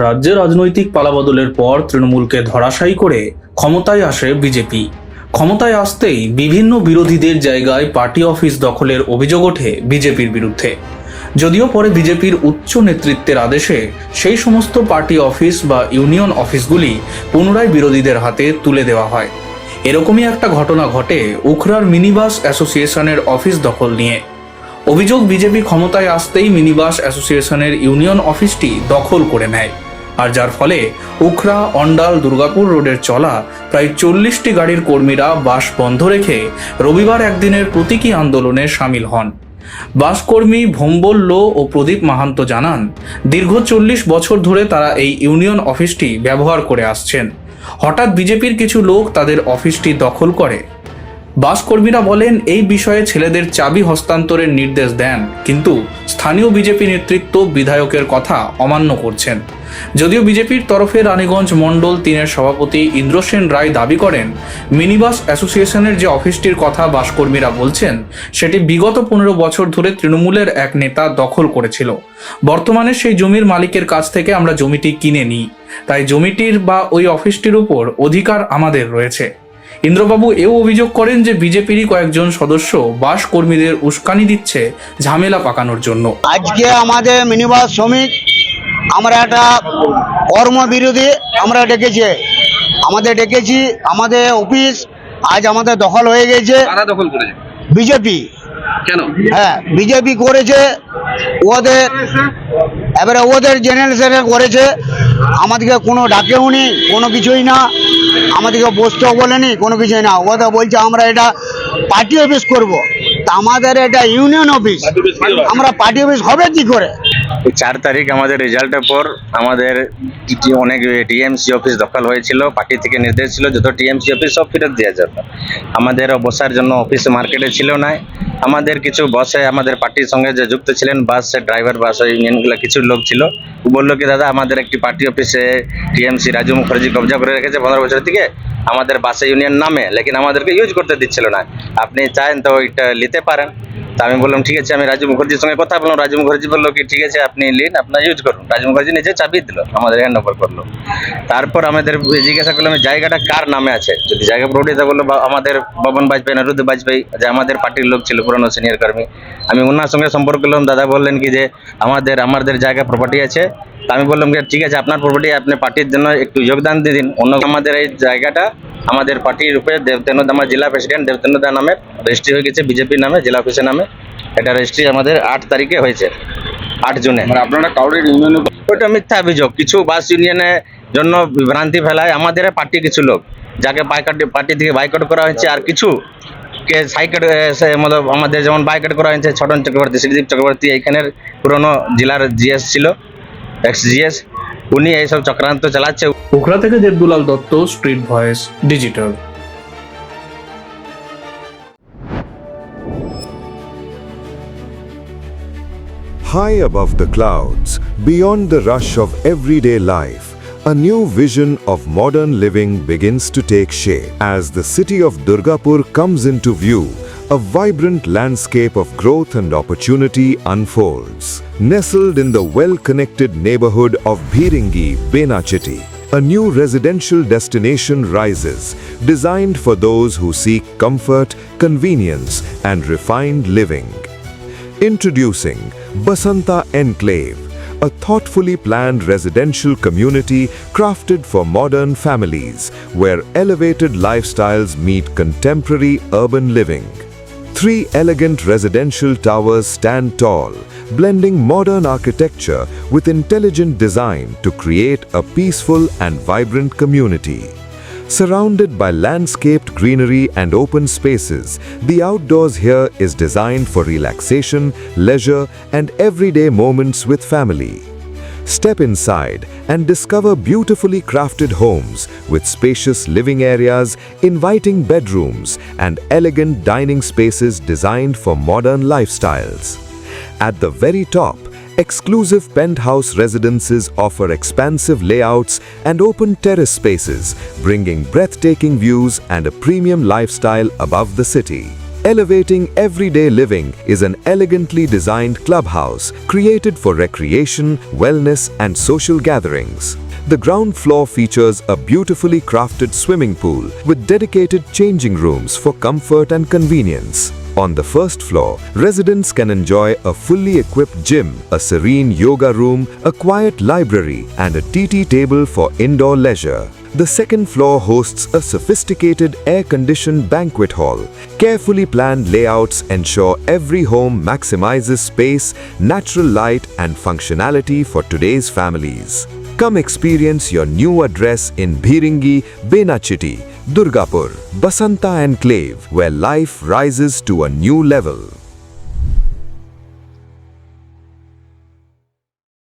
রাজ্যে রাজনৈতিক পালাবদলের পর তৃণমূলকে ধরাশায়ী করে ক্ষমতায় আসে বিজেপি। ক্ষমতায় আসতেই বিভিন্ন বিরোধীদের জায়গায় পার্টি অফিস দখলের অভিযোগ ওঠে বিজেপির বিরুদ্ধে। যদিও পরে বিজেপির উচ্চ নেতৃত্বের আদেশে সেই সমস্ত পার্টি অফিস বা ইউনিয়ন অফিসগুলি পুনরায় বিরোধীদের হাতে তুলে দেওয়া হয়। এরকমই একটা ঘটনা ঘটে উখরার মিনিবাস অ্যাসোসিয়েশনের অফিস দখল নিয়ে। অভিযোগ, বিজেপি ক্ষমতায় আসতেই মিনিবাস অ্যাসোসিয়েশনের ইউনিয়ন অফিসটি দখল করে নেয়, আর যার ফলে উখরা, অন্ডাল, দুর্গাপুর রোডের চলা প্রায় 40টি গাড়ির কর্মীরা বাস বন্ধ রেখে রবিবার একদিনের প্রতীকী আন্দোলনে সামিল হন। বাসকর্মী ভম্বল লো ও প্রদীপ মাহান্ত জানান, দীর্ঘ 40 বছর ধরে তারা এই ইউনিয়ন অফিসটি ব্যবহার করে আসছেন। হঠাৎ বিজেপির কিছু লোক তাদের অফিসটি দখল করে। বাসকর্মীরা বলেন, এই বিষয়ে ছেলেদের চাবি হস্তান্তরের নির্দেশ দেন, কিন্তু স্থানীয় বিজেপি নেতৃত্ব বিধায়কের কথা অমান্য করছেন। যদিও বিজেপির তরফে রানীগঞ্জ মণ্ডল 3-এর সভাপতি ইন্দ্রসেন রায় দাবি করেন, মিনিবাস অ্যাসোসিয়েশনের যে অফিসটির কথা বাসকর্মীরা বলছেন সেটি বিগত 15 বছর ধরে তৃণমূলের এক নেতা দখল করেছিল। বর্তমানে সেই জমির মালিকের কাছ থেকে আমরা জমিটি কিনে নিই, তাই জমিটির বা ওই অফিসটির উপর অধিকার আমাদের রয়েছে। ইন্দ্রবাবু এও অভিযোগ করেন যে বিজেপিরই কয়েকজন সদস্য বাস কর্মীদের উস্কানি দিচ্ছে ঝামেলা পাকানোর জন্য। আজকে আমাদের মিনিবাস শ্রমিক আমরা একটা কর্মবিরোধী আমরা ডেকেছি, আমাদের অফিস আজ আমাদের দখল হয়ে গেছে। কারা দখল করেছে? বিজেপি। কেন? হ্যাঁ, বিজেপি করেছে, এবারে ওদের জেনারেশনে করেছে। আমাদেরকে কোনো ডাকেও নি, কোনো কিছুই না, আমাদেরকে বসতেও বলেনি, কোনো কিছুই না। ওদের বলছে আমরা এটা পার্টি অফিস করব, তা আমাদের এটা ইউনিয়ন অফিস, আমরা পার্টি অফিস হবে কি করে? 4 তারিখ আমাদের রেজাল্টের পর আমাদের অনেক টিএমসি অফিস দখল হয়েছিল। পার্টি থেকে নির্দেশ ছিল যত টিএমসি অফিস সব ফেরত দেওয়া যাবে। আমাদের বসার জন্য অফিস মার্কেটে ছিল না। আমাদের কিছু বসে আমাদের পার্টির সঙ্গে যে যুক্ত ছিলেন, বাস ড্রাইভার, বাস ইউনিয়নগুলো কিছু লোক ছিল, বললো কি দাদা আমাদের একটি পার্টি অফিসে টিএমসি রাজু মুখার্জি কবজা করে রেখেছে 15 বছর থেকে আমাদের বাসে ইউনিয়ন নামে, লেকিন আমাদেরকে ইউজ করতে দিচ্ছিল না। আপনি চান তো ওইটা নিতে পারেন। তা আমি বললাম ঠিক আছে, আমি রাজু মুখার্জির সঙ্গে কথা বললাম। রাজু মুখার্জি বললো কি ঠিক আছে আপনি নিন, আপনার ইউজ করুন। রাজু মুখার্জি নিজে চাবি দিল, আমাদের হ্যান্ড ওভার করলো। তারপর আমাদের জিজ্ঞাসা করলাম জায়গাটা কার নামে আছে, যদি জায়গা প্রপার্টিতে বললো আমাদের বাবন বাজপেয়ী, অনিরুদ্ধ বাজপেয়ী, যে আমাদের পার্টির লোক ছিল, পুরনো সিনিয়র কর্মী। আমি ওনার সঙ্গে সম্পর্ক করলাম, দাদা বললেন কি যে আমাদের জায়গা প্রপার্টি আছে। তা আমি বললাম ঠিক আছে আপনার প্রপার্টি, আপনি পার্টির জন্য একটু যোগদান দিয়ে দিন। অন্য আমাদের এই জায়গাটা আমাদের পার্টির উপরে দেবতেন্দ্র, আমার জেলা প্রেসিডেন্ট দেবতেন্দ্র দা নামে রেজিস্ট্রি হয়ে গেছে, বিজেপির নামে, জেলা অফিসের নামে। এটা রেজিস্ট্রি আমাদের 8 তারিখে হয়েছে, 8 জুনে। মানে আপনারা কাউরের ইউনিয়নে? ওটা মিথ্যা অভিযোগ। কিছু বাস ইউনিয়নের জন্য বিভ্রান্তি ফেলায় আমাদের পার্টি কিছু লোক, যাকে পার্টি থেকে বাইকআউট করা হয়েছে, আর কিছু কে সাইকেট মতলব আমাদের যেমন বাইকআউট করা হয়েছে ছটন চক্রবর্তী, শ্রীদীপ চক্রবর্তী, এইখানের পুরনো জেলার জিএস ছিল, এক্স জিএস, উনি এইসব চক্রান্ত চালাচ্ছে। উখরা থেকে Debdulal Dutta, street voice digital. High above the clouds, beyond the rush of everyday life, a new vision of modern living begins to take shape. As the city of Durgapur comes into view, a vibrant landscape of growth and opportunity unfolds. Nestled in the well-connected neighborhood of Bhiringi, Benachiti, a new residential destination rises, designed for those who seek comfort, convenience, and refined living. Introducing Basanta Enclave, a thoughtfully planned residential community crafted for modern families, where elevated lifestyles meet contemporary urban living. 3 elegant residential towers stand tall, blending modern architecture with intelligent design to create a peaceful and vibrant community. Surrounded by landscaped greenery and open spaces, the outdoors here is designed for relaxation, leisure, and everyday moments with family. Step inside and discover beautifully crafted homes with spacious living areas, inviting bedrooms, and elegant dining spaces designed for modern lifestyles. At the very top, exclusive penthouse residences offer expansive layouts and open terrace spaces, bringing breathtaking views and a premium lifestyle above the city. Elevating everyday living is an elegantly designed clubhouse created for recreation, wellness, and social gatherings. The ground floor features a beautifully crafted swimming pool with dedicated changing rooms for comfort and convenience. On the first floor, residents can enjoy a fully equipped gym, a serene yoga room, a quiet library, and a TT table for indoor leisure. The second floor hosts a sophisticated air-conditioned banquet hall. Carefully planned layouts ensure every home maximizes space, natural light, and functionality for today's families. Come experience your new address in Bhiringi, Benachitti, Durgapur, Basanta Enclave, where life rises to a new level.